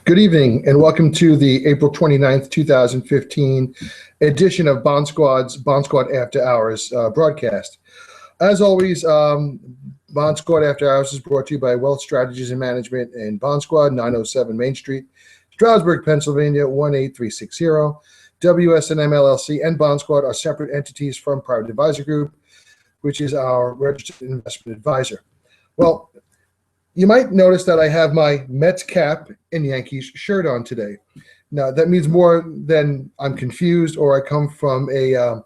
Good evening and welcome to the April 29th, 2015 edition of Bond Squad's Bond Squad After Hours broadcast. As always, Bond Squad After Hours is brought to you by Wealth Strategies and Management and Bond Squad, 907 Main Street, Stroudsburg, Pennsylvania, 18360. WSNM LLC and Bond Squad are separate entities from Private Advisor Group, which is our registered investment advisor. Well, you might notice that I have my Mets cap and Yankees shirt on today. Now, that means more than I'm confused or I come from a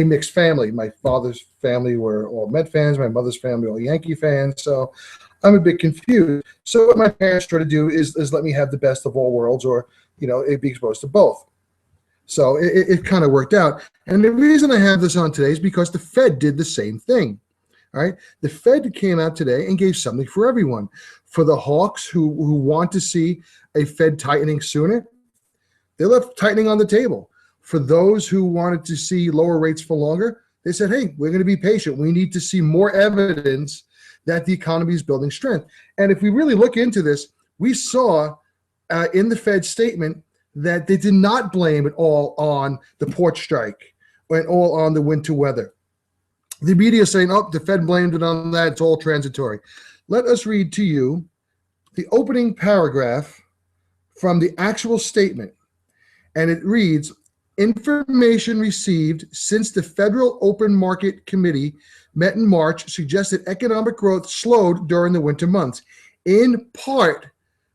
mixed family. My father's family were all Met fans, my mother's family all Yankee fans, so I'm a bit confused. So what my parents try to do is let me have the best of all worlds, or, it be exposed to both. So it kind of worked out. And the reason I have this on today is because the Fed did the same thing. All right, the Fed came out today and gave something for everyone. For the hawks who want to see a Fed tightening sooner, they left tightening on the table. For those who wanted to see lower rates for longer, they said, hey, we're going to be patient. We need to see more evidence that the economy is building strength. And if we really look into this, we saw in the Fed statement that they did not blame it all on the port strike and all on the winter weather. The media is saying, oh, the Fed blamed it on that. It's all transitory. Let us read to you the opening paragraph from the actual statement. And it reads, information received since the Federal Open Market Committee met in March suggested economic growth slowed during the winter months, in part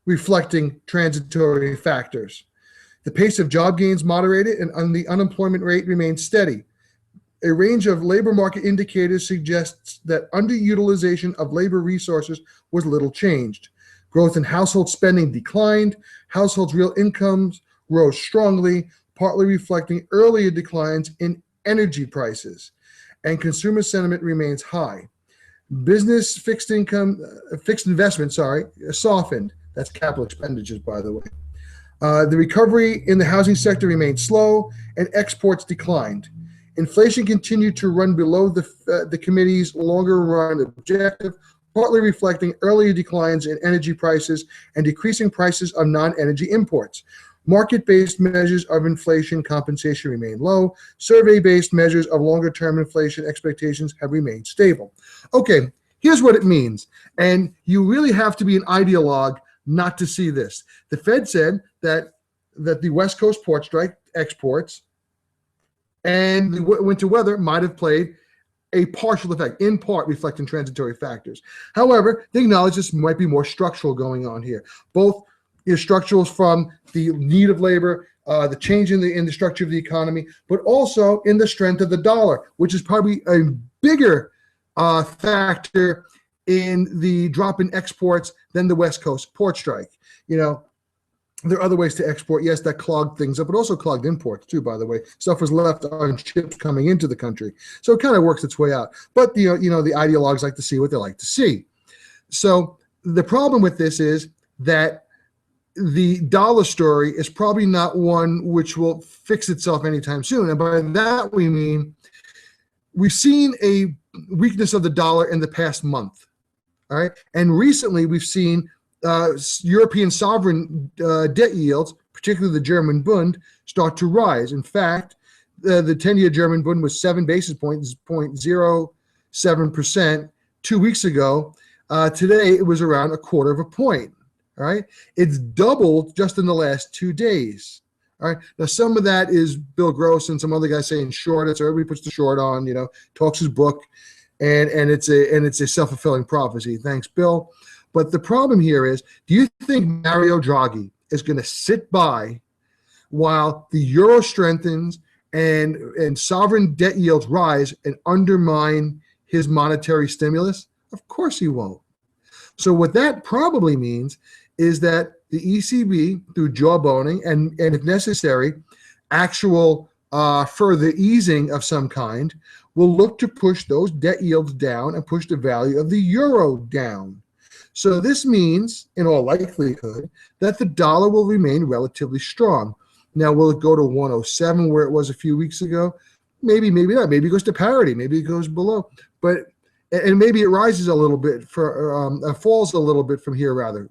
reflecting transitory factors. The pace of job gains moderated and the unemployment rate remained steady. A range of labor market indicators suggests that underutilization of labor resources was little changed. Growth in household spending declined. Households' real incomes rose strongly, partly reflecting earlier declines in energy prices. And consumer sentiment remains high. Business fixed investment, softened. That's capital expenditures, by the way. The recovery in the housing sector remained slow, and exports declined. Inflation continued to run below the committee's longer-run objective, partly reflecting earlier declines in energy prices and decreasing prices of non-energy imports. Market-based measures of inflation compensation remain low. Survey-based measures of longer-term inflation expectations have remained stable. Okay, here's what it means. And you really have to be an ideologue not to see this. The Fed said that the West Coast port strike exports and the winter weather might have played a partial effect, in part reflecting transitory factors. However, they acknowledge this might be more structural going on here. Both structurals from the need of labor, the change in the structure of the economy, but also in the strength of the dollar, which is probably a bigger factor in the drop in exports than the West Coast port strike. There are other ways to export, yes, that clogged things up, but also clogged imports too, by the way. Stuff was left on ships coming into the country. So it kind of works its way out. But the ideologues like to see what they like to see. So the problem with this is that the dollar story is probably not one which will fix itself anytime soon. And by that we mean we've seen a weakness of the dollar in the past month. All right. And recently we've seen European sovereign debt yields, particularly the German Bund, start to rise. In fact, the 10-year German Bund was 7 basis points, 0.07% 2 weeks ago. Today, it was around a quarter of a point. All right, it's doubled just in the last 2 days. All right, now some of that is Bill Gross and some other guys saying short it, so everybody puts the short on. Talks his book, and it's a self-fulfilling prophecy. Thanks, Bill. But the problem here is, do you think Mario Draghi is going to sit by while the euro strengthens and sovereign debt yields rise and undermine his monetary stimulus? Of course he won't. So what that probably means is that the ECB, through jawboning and if necessary, actual further easing of some kind, will look to push those debt yields down and push the value of the euro down. So this means, in all likelihood, that the dollar will remain relatively strong. Now, will it go to 107 where it was a few weeks ago? Maybe, maybe not. Maybe it goes to parity. Maybe it goes below. And maybe it rises a little bit, falls a little bit from here, rather.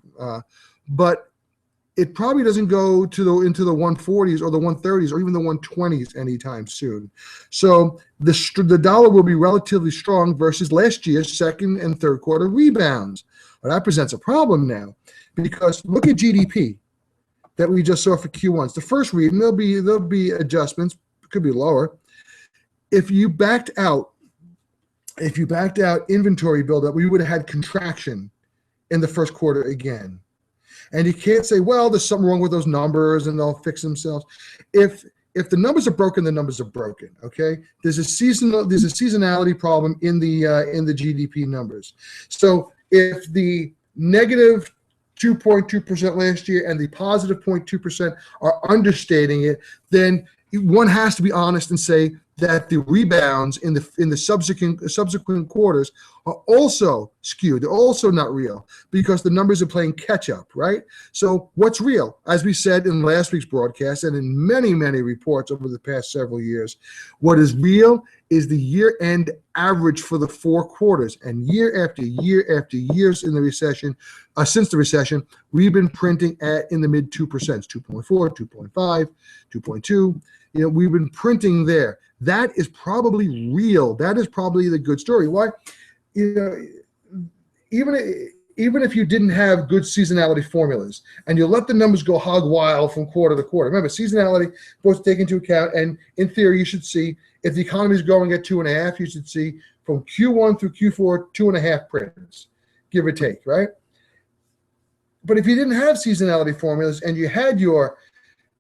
But it probably doesn't go to into the 140s or the 130s or even the 120s anytime soon. So the dollar will be relatively strong versus last year's second and third quarter rebounds. Well, that presents a problem now, because look at GDP that we just saw for Q1. It's the first reading. There'll be adjustments. It could be lower. If you backed out inventory buildup, we would have had contraction in the first quarter again. And you can't say, well, there's something wrong with those numbers and they'll fix themselves. If the numbers are broken, the numbers are broken. Okay, there's a seasonality problem in the GDP numbers. So if the negative 2.2% last year and the positive 0.2% are understating it, then one has to be honest and say that the rebounds in the subsequent quarters are also skewed. They're also not real, because the numbers are playing catch up, right? So what's real? As we said in last week's broadcast and in many, many reports over the past several years, what is real is the year-end average for the 4 quarters. And year after year after years in the recession, since the recession, we've been printing in the mid 2%, 2.4, 2.5, 2.2. We've been printing there. That is probably real. That is probably the good story. Why? Even if you didn't have good seasonality formulas and you let the numbers go hog wild from quarter to quarter. Remember, seasonality supposed to take into account, and in theory, you should see if the economy is growing at 2.5, you should see from Q1 through Q4 2.5 prints, give or take, right? But if you didn't have seasonality formulas and you had your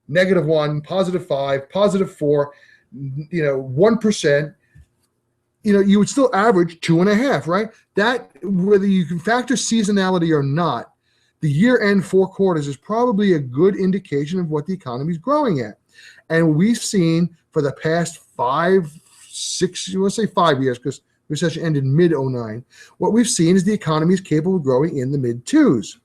-1, +5, +4, 1%, you would still average 2.5, right? That, whether you can factor seasonality or not, the year-end 4 quarters is probably a good indication of what the economy is growing at. And we've seen for the past 5, 6, you want to say 5 years, because recession ended mid-09, what we've seen is the economy is capable of growing in the mid-2s.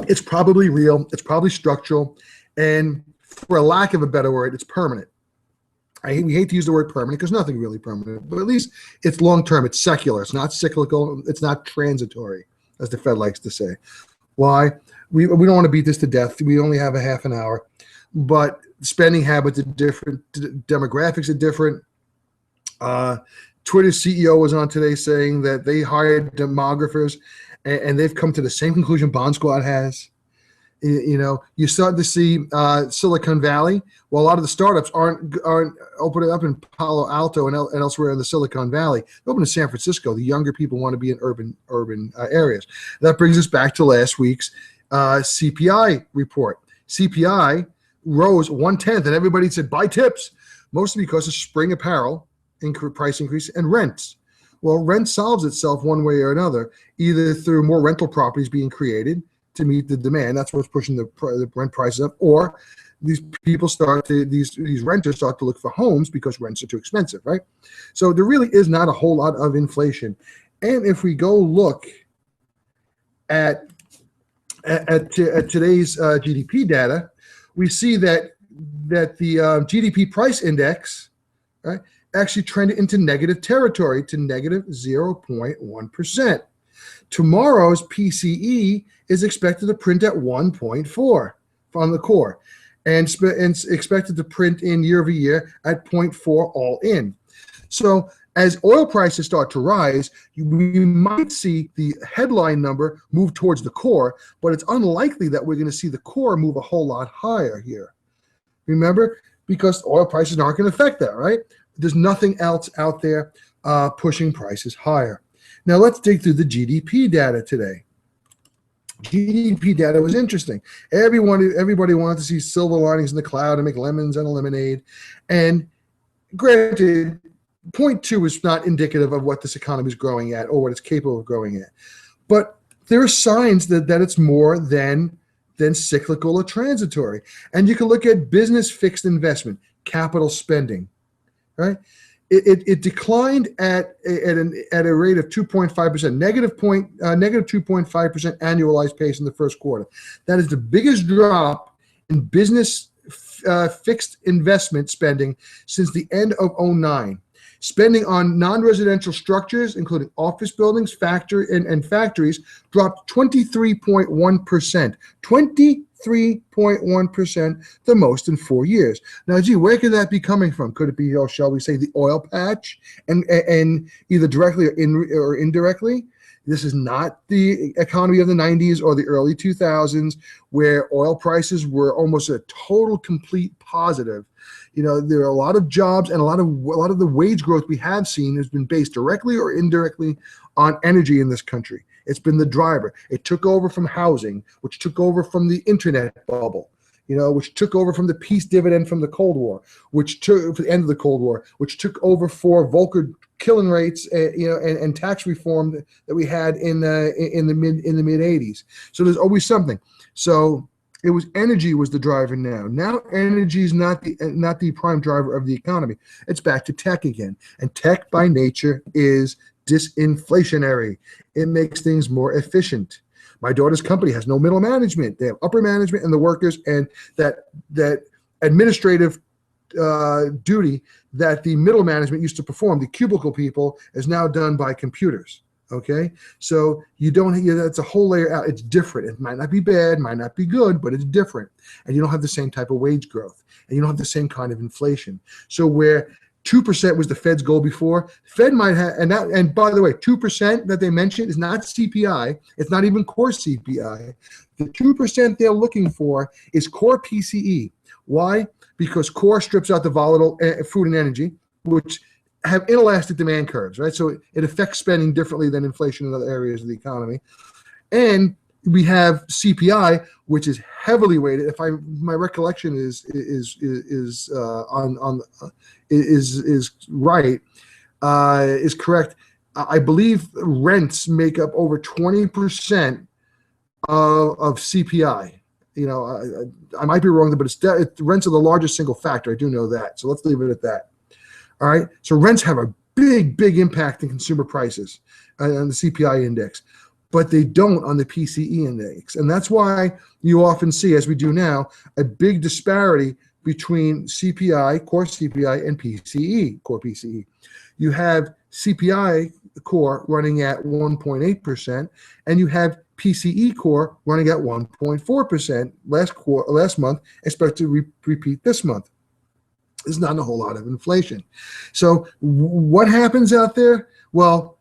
It's probably real. It's probably structural. And for a lack of a better word, it's permanent. We hate to use the word permanent because nothing really permanent, but at least it's long-term. It's secular. It's not cyclical. It's not transitory, as the Fed likes to say. Why? We don't want to beat this to death. We only have a half an hour, but spending habits are different. Demographics are different. Twitter's CEO was on today saying that they hired demographers and they've come to the same conclusion Bond Squad has. You start to see Silicon Valley. Well, a lot of the startups aren't opening up in Palo Alto and elsewhere in the Silicon Valley. They're open in San Francisco. The younger people want to be in urban areas. That brings us back to last week's CPI report. CPI rose 1/10, and everybody said buy tips, mostly because of spring apparel price increase and rents. Well, rent solves itself one way or another, either through more rental properties being created to meet the demand. That's what's pushing the rent prices up. Or these renters start to look for homes because rents are too expensive, right? So there really is not a whole lot of inflation. And if we go look at today's GDP data, we see that the GDP price index, right, actually trended into negative territory to negative 0.1%. Tomorrow's PCE is expected to print at 1.4 on the core, and expected to print in year over year at 0.4 all in. So as oil prices start to rise, we might see the headline number move towards the core, but it's unlikely that we're going to see the core move a whole lot higher here. Remember, because oil prices aren't going to affect that, right? There's nothing else out there pushing prices higher. Now let's dig through the GDP data today. GDP data was interesting. Everybody wanted to see silver linings in the cloud and make lemons and a lemonade. And granted, 0.2 is not indicative of what this economy is growing at or what it's capable of growing at. But there are signs that it's more than cyclical or transitory. And you can look at business fixed investment, capital spending, right? It declined at a rate of 2.5%, negative 2.5% annualized pace in the first quarter. That is the biggest drop in business fixed investment spending since the end of 2009. Spending on non-residential structures, including office buildings, and factories, dropped 23.1%. 23.1%, the most in 4 years. Now, gee, where could that be coming from? Could it be, shall we say, the oil patch, and either directly or indirectly? This is not the economy of the 90s or the early 2000s, where oil prices were almost a total, complete positive. There are a lot of jobs, and a lot of the wage growth we have seen has been based directly or indirectly on energy in this country. It's been the driver. It took over from housing, which took over from the internet bubble, which took over from the peace dividend from the Cold War, which took for the end of the Cold War, which took over for Volcker killing rates, and tax reform that we had in the mid 80s. So there's always something. So it was energy was the driver now. Now energy is not the prime driver of the economy. It's back to tech again. And tech by nature is disinflationary. It makes things more efficient. My daughter's company has no middle management. They have upper management and the workers, and that administrative duty that the middle management used to perform, the cubicle people, is now done by computers. Okay, so that's a whole layer out. It's different. It might not be bad, might not be good, but it's different. And you don't have the same type of wage growth, and you don't have the same kind of inflation. So where 2% was the Fed's goal before, Fed might have, and by the way, 2% that they mentioned is not CPI. It's not even core CPI. The 2% they're looking for is core PCE. Why? Because core strips out the volatile food and energy, which have inelastic demand curves, right? So it affects spending differently than inflation in other areas of the economy. And we have CPI, which is heavily weighted. If my recollection is correct, I believe rents make up over 20% of CPI. I might be wrong, but rents are the largest single factor. I do know that. So let's leave it at that. All right. So rents have a big impact in consumer prices on the CPI index, but they don't on the PCE index. And that's why you often see, as we do now, a big disparity between CPI, core CPI, and PCE, core PCE. You have CPI core running at 1.8%, and you have PCE core running at 1.4% last month, expected to repeat this month. There's not a whole lot of inflation. So what happens out there? Well,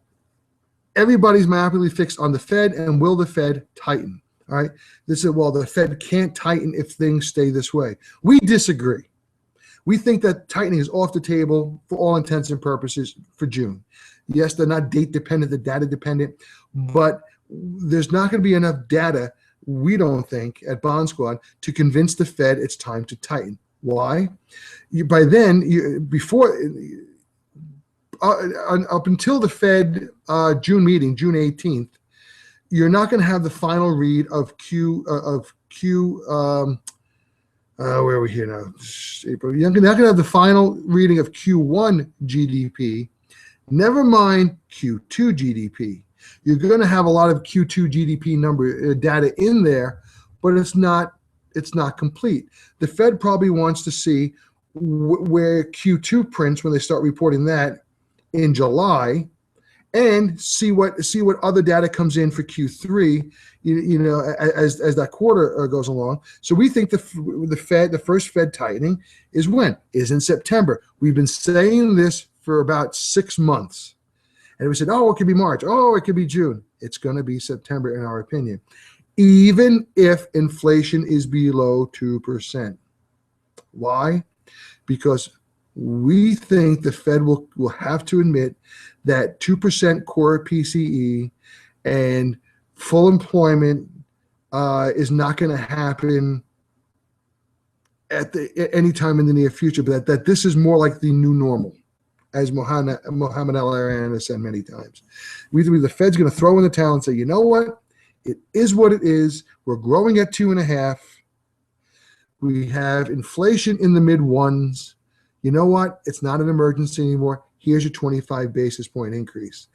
everybody's myopically fixed on the Fed, and will the Fed tighten? All right. They said, well, the Fed can't tighten if things stay this way. We disagree. We think that tightening is off the table for all intents and purposes for June. Yes, they're not date dependent, they're data dependent, but there's not going to be enough data, we don't think, at Bond Squad to convince the Fed it's time to tighten. Why? By then, up until the Fed June meeting, June 18th, you're not going to have the final read of where are we here now? April. You're not going to have the final reading of Q1 GDP. Never mind Q2 GDP. You're going to have a lot of Q2 GDP number data in there, but it's not complete. The Fed probably wants to see where Q2 prints when they start reporting that in July, and see what other data comes in for Q3, as that quarter goes along. So we think the first Fed tightening is when? Is in September. We've been saying this for about 6 months. And we said, oh, it could be March. Oh, it could be June. It's going to be September, in our opinion, even if inflation is below 2%. Why? Because we think the Fed will have to admit that 2% core PCE and full employment is not going to happen at any time in the near future, but that this is more like the new normal, as Mohammed El-Erian has said many times. We think the Fed's going to throw in the towel and say, you know what? It is what it is. We're growing at 2.5. We have inflation in the mid ones. You know what? It's not an emergency anymore. Here's your 25 basis point increase.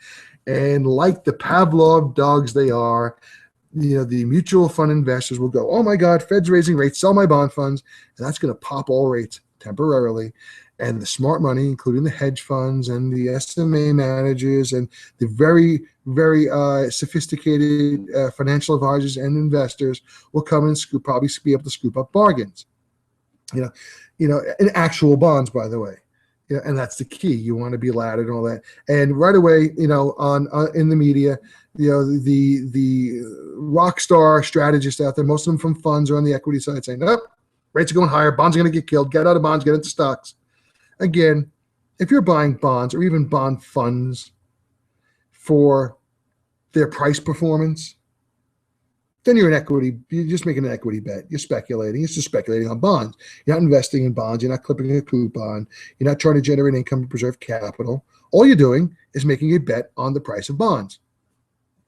And like the Pavlov dogs they are, the mutual fund investors will go, oh my God, Fed's raising rates, sell my bond funds. And that's going to pop all rates temporarily, and the smart money, including the hedge funds and the SMA managers and the very, very sophisticated financial advisors and investors, will come and probably be able to scoop up bargains. In actual bonds, by the way. And that's the key. You want to be laddered and all that. And right away, on in the media, the rock star strategists out there, most of them from funds or on the equity side, saying, "Nope, rates are going higher. Bonds are going to get killed. Get out of bonds. Get into stocks." Again, if you're buying bonds or even bond funds for their price performance, then you're just making an equity bet. You're speculating. It's just speculating on bonds. You're not investing in bonds. You're not clipping a coupon. You're not trying to generate income and preserve capital. All you're doing is making a bet on the price of bonds.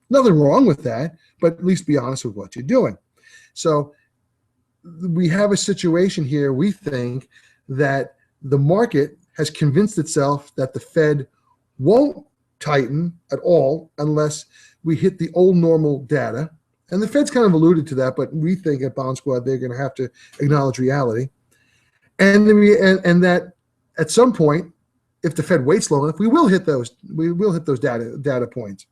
Nothing wrong with that, but at least be honest with what you're doing. So we have a situation here, we think, that the market has convinced itself that the Fed won't tighten at all unless we hit the old normal data. And the Fed's kind of alluded to that, but we think at Bond Squad they're going to have to acknowledge reality. And that at some point, if the Fed waits long enough, we will hit those data points.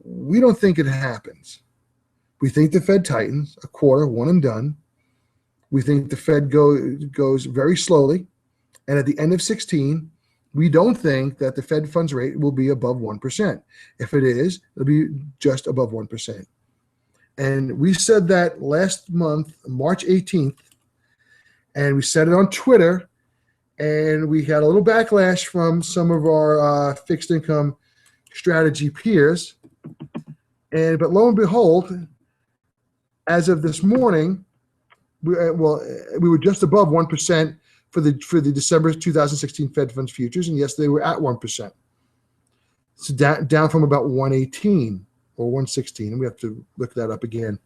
We don't think it happens. We think the Fed tightens a quarter, one and done. We think the Fed goes very slowly. And at the end of 16, we don't think that the Fed funds rate will be above 1%. If it is, it'll be just above 1%. And we said that last month, March 18th, and we said it on Twitter, and we had a little backlash from some of our fixed income strategy peers. But lo and behold, as of this morning, we were just above 1% for the December 2016 Fed funds futures, and yes, they were at 1%. So down from about 118 or 116, and we have to look that up again.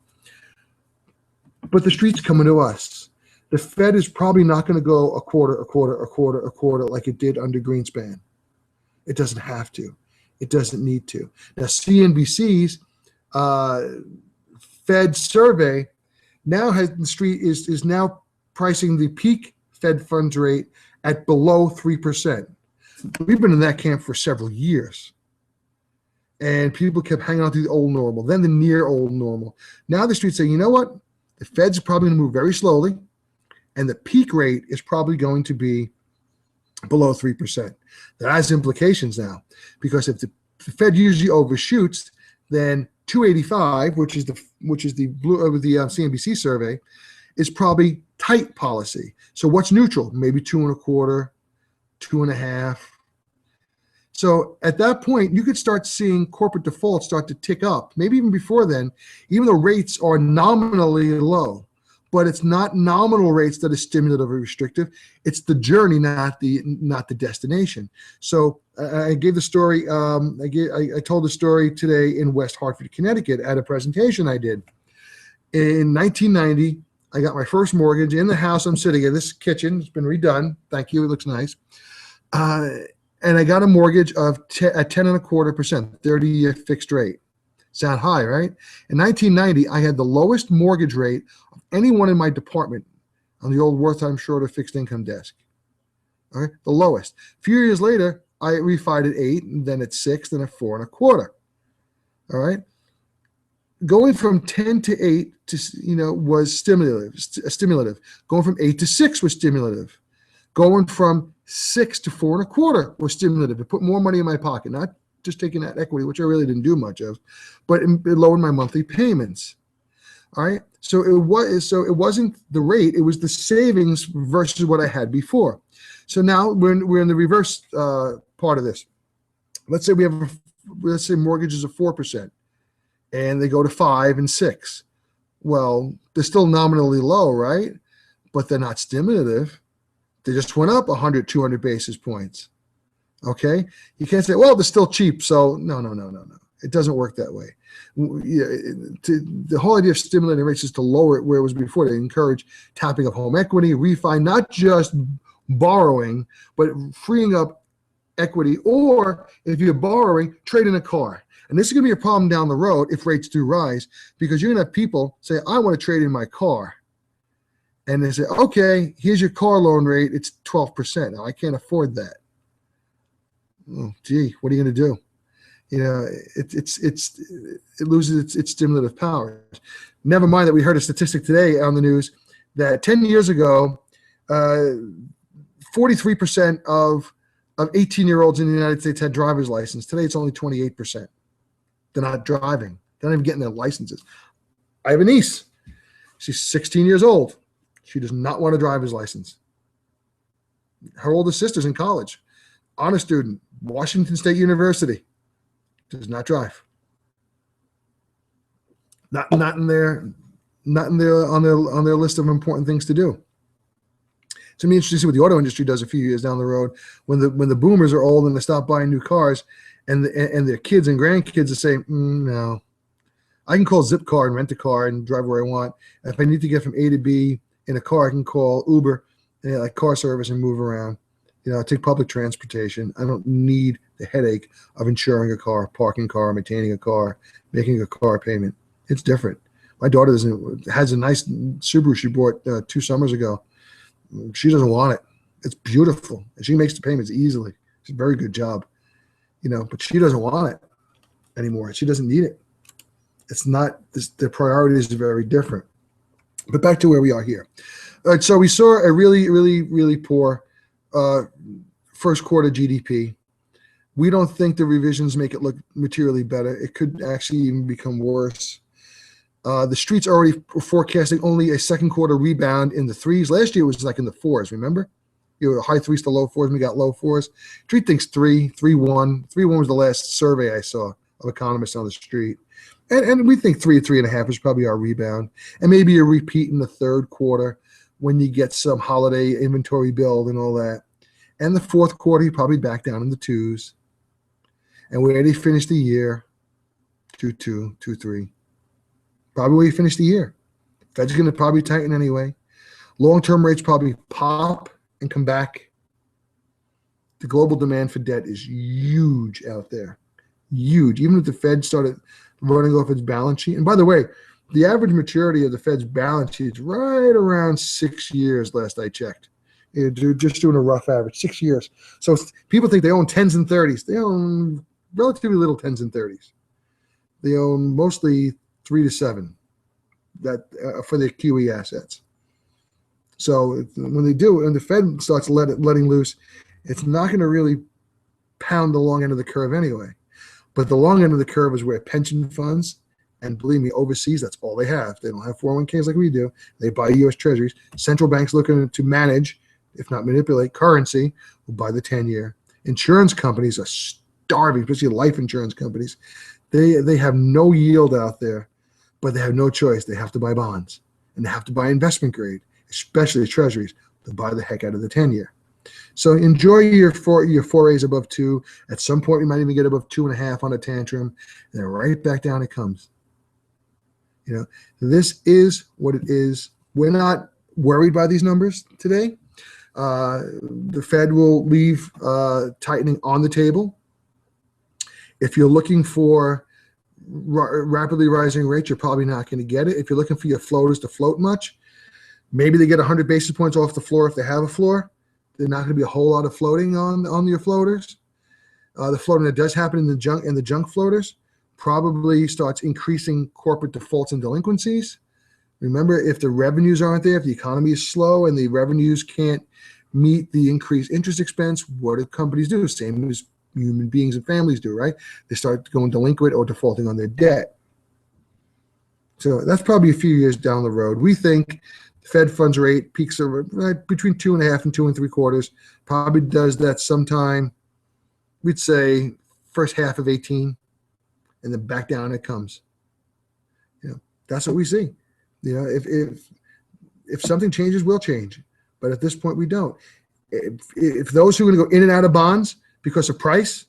But the street's coming to us. The Fed is probably not going to go a quarter like it did under Greenspan. It doesn't have to. It doesn't need to. Now, CNBC's Fed survey now has the street is now pricing the peak Fed funds rate at below 3%. We've been in that camp for several years. And people kept hanging on to the old normal, then the near old normal. Now the street's saying, you know what? The Fed's probably going to move very slowly, and the peak rate is probably going to be below 3%. That has implications now, because if the Fed usually overshoots, then 285, which is the CNBC survey, is probably tight policy. So what's neutral? Maybe 2.25, 2.5. So at that point, you could start seeing corporate defaults start to tick up. Maybe even before then, even though rates are nominally low, but it's not nominal rates that are stimulative or restrictive. It's the journey, not the destination. So I gave the story. I told the story today in West Hartford, Connecticut, at a presentation I did. In 1990, I got my first mortgage in the house I'm sitting in. This kitchen has been redone. Thank you. It looks nice. And I got a mortgage of at 10.25%, 30-year fixed rate. Sound high, right? In 1990, I had the lowest mortgage rate of anyone in my department on the old Wertheim Schroeder fixed income desk. All right, the lowest. A few years later, I refied at 8, and then at 6, then at 4.25. All right, going from 10 to 8 to was stimulative. Going from 8 to 6 was stimulative. Going from 6 to 4.25 was stimulative. It put more money in my pocket, not just taking that equity, which I really didn't do much of, but it lowered my monthly payments. All right. So it wasn't the rate, it was the savings versus what I had before. So now we're in the reverse part of this. Let's say mortgages of 4% and they go to 5 and 6. Well, they're still nominally low, right? But they're not stimulative. They just went up 100, 200 basis points. Okay? You can't say, well, they're still cheap. So no. It doesn't work that way. The whole idea of stimulating rates is to lower it where it was before. They encourage tapping of home equity, refi, not just borrowing, but freeing up equity. Or if you're borrowing, trade in a car. And this is going to be a problem down the road if rates do rise, because you're going to have people say, I want to trade in my car. And they say, okay, here's your car loan rate. It's 12%. Now, I can't afford that. Oh, gee, what are you going to do? It loses its stimulative power. Never mind that we heard a statistic today on the news that 10 years ago, 43% of 18-year-olds in the United States had driver's license. Today, it's only 28%. They're not driving. They're not even getting their licenses. I have a niece. She's 16 years old. She does not want a driver's license. Her older sister's in college. Honor student, Washington State University. Does not drive. Not in their on their list of important things to do. It's gonna be interesting to see what the auto industry does a few years down the road when the boomers are old and they stop buying new cars, and their kids and grandkids are saying, no, I can call Zipcar and rent a car and drive where I want. If I need to get from A to B in a car, I can call Uber and like car service and move around. Take public transportation. I don't need the headache of insuring a car, parking a car, maintaining a car, making a car payment. It's different. My daughter has a nice Subaru she bought 2 summers ago. She doesn't want it. It's beautiful. And she makes the payments easily. It's a very good job. But she doesn't want it anymore. She doesn't need it. It's not, the priorities are very different. But back to where we are here. All right, so we saw a really, really, really poor first quarter GDP. We don't think the revisions make it look materially better. It could actually even become worse. The streets already were forecasting only a second quarter rebound in the 3s. Last year it was like in the 4s, remember? High 3s to low 4s, and we got low 4s. Street thinks 3, 3.1. 3.1 was the last survey I saw of economists on the street. And we think 3 or 3.5 is probably our rebound. And maybe a repeat in the third quarter when you get some holiday inventory build and all that. And the fourth quarter, you probably back down in the 2s. And where they finish the year, 2.2, 2.3. Probably where you finish the year. Fed's going to probably tighten anyway. Long-term rates probably pop and come back. The global demand for debt is huge out there. Huge. Even if the Fed started running off its balance sheet. And by the way, the average maturity of the Fed's balance sheet is right around 6 years, last I checked. Just doing a rough average, 6 years. So people think they own 10s and 30s. They own relatively little 10s and 30s. They own mostly 3 to 7 for their QE assets. So when they do, and the Fed starts letting loose, it's not going to really pound the long end of the curve anyway. But the long end of the curve is where pension funds, and believe me, overseas, that's all they have. They don't have 401ks like we do. They buy U.S. Treasuries. Central banks looking to manage, if not manipulate, currency will buy the 10-year. Insurance companies are starving, especially life insurance companies. They have no yield out there, but they have no choice. They have to buy bonds, and they have to buy investment grade, especially treasuries, to buy the heck out of the 10-year. So enjoy your forays above 2. At some point, we might even get above 2.5 on a tantrum, and then right back down it comes. This is what it is. We're not worried by these numbers today. The Fed will leave tightening on the table. If you're looking for rapidly rising rates, you're probably not going to get it. If you're looking for your floaters to float much, maybe they get 100 basis points off the floor if they have a floor. There's not going to be a whole lot of floating on your floaters. The floating that does happen in the junk floaters probably starts increasing corporate defaults and delinquencies. Remember, if the revenues aren't there, if the economy is slow and the revenues can't meet the increased interest expense, what do companies do? Same as human beings and families do, right? They start going delinquent or defaulting on their debt. So that's probably a few years down the road. We think Fed funds rate peaks are right between 2.5 and 2 3/4. Probably does that sometime, we'd say, first half of 18, and then back down it comes. That's what we see. If something changes, we'll change. But at this point, we don't. If those who are going to go in and out of bonds because of price,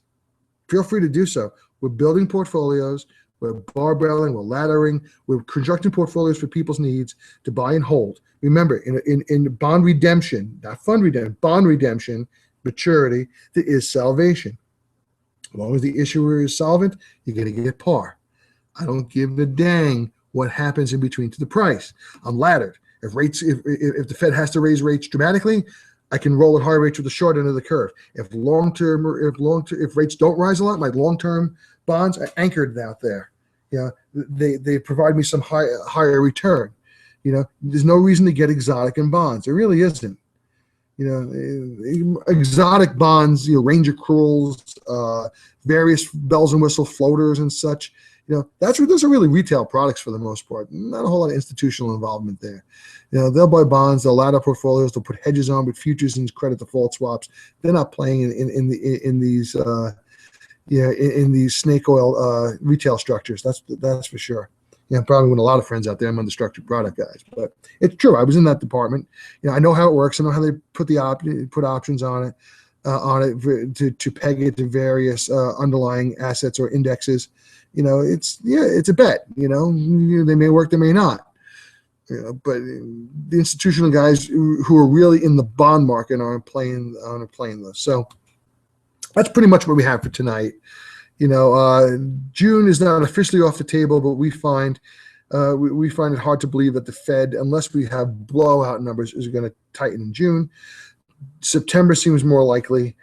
feel free to do so. We're building portfolios. We're barbelling, we're laddering, we're constructing portfolios for people's needs to buy and hold. Remember, in bond redemption, not fund redemption, bond redemption, maturity, there is salvation. As long as the issuer is solvent, you're going to get par. I don't give a dang what happens in between to the price. I'm laddered. If the Fed has to raise rates dramatically, I can roll at higher rates with the short end of the curve. If rates don't rise a lot, my long-term bonds are anchored out there. They provide me some higher return. There's no reason to get exotic in bonds. There really isn't. Exotic bonds, range accruals, various bells and whistle floaters and such. Those are really retail products for the most part. Not a whole lot of institutional involvement there. They'll buy bonds, they'll ladder portfolios, they'll put hedges on with futures and credit default swaps. They're not playing in these snake oil retail structures. That's for sure. Probably with a lot of friends out there among the structured product guys, but it's true. I was in that department. I know how it works. I know how they put options on it, to peg it to various underlying assets or indexes. It's a bet. They may work, they may not. But the institutional guys who are really in the bond market aren't playing those. So that's pretty much what we have for tonight. June is not officially off the table, but we find it hard to believe that the Fed, unless we have blowout numbers, is going to tighten in June. September seems more likely.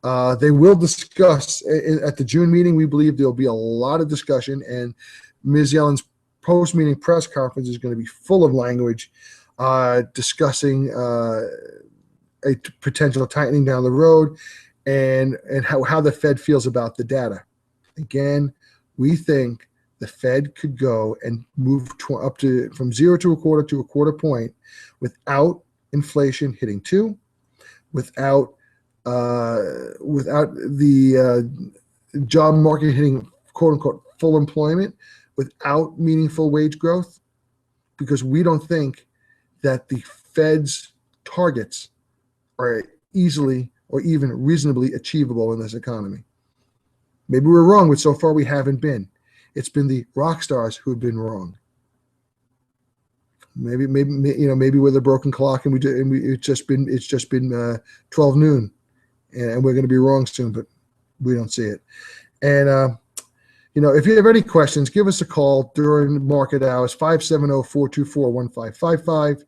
They will discuss at the June meeting. We believe there'll be a lot of discussion, and Ms. Yellen's post-meeting press conference is going to be full of language discussing a potential tightening down the road and how the Fed feels about the data. Again, we think the Fed could go and move up to from 0 to a quarter point without inflation hitting 2, without the job market hitting quote unquote full employment, without meaningful wage growth, because we don't think that the Fed's targets are easily or even reasonably achievable in this economy. Maybe we're wrong, but so far we haven't been. It's been the rock stars who've been wrong. Maybe we're the broken clock, and it's just been 12 noon, and we're going to be wrong soon, but we don't see it. And if you have any questions, give us a call during market hours, 570-424-1555.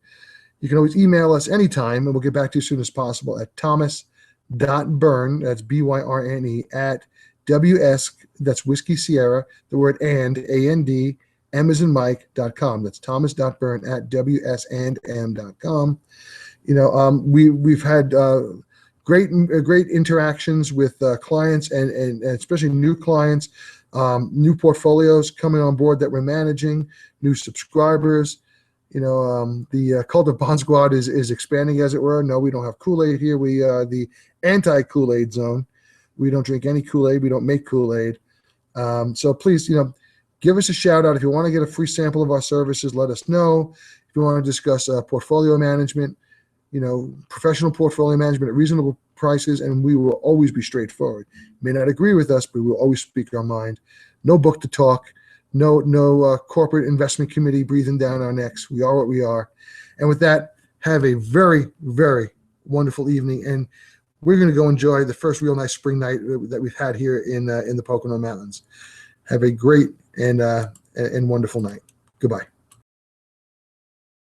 You can always email us anytime, and we'll get back to you as soon as possible at thomas.byrne, that's BYRNE, at WS, that's Whiskey Sierra, the word and, A-N-D, M as in Mike.com. That's thomas.byrne at WSandM.com. We've had great interactions with clients and especially new clients, new portfolios coming on board that we're managing, new subscribers. The cult of Bond Squad is expanding, as it were. No, we don't have Kool-Aid here. We are the anti-Kool-Aid zone. We don't drink any Kool-Aid. We don't make Kool-Aid. So please, give us a shout out. If you want to get a free sample of our services, let us know. If you want to discuss portfolio management, professional portfolio management at reasonable prices, and we will always be straightforward. You may not agree with us, but we will always speak our mind. No book to talk. No corporate investment committee breathing down our necks. We are what we are. And with that, have a very, very wonderful evening. And we're going to go enjoy the first real nice spring night that we've had here in the Pocono Mountains. Have a great and wonderful night. Goodbye.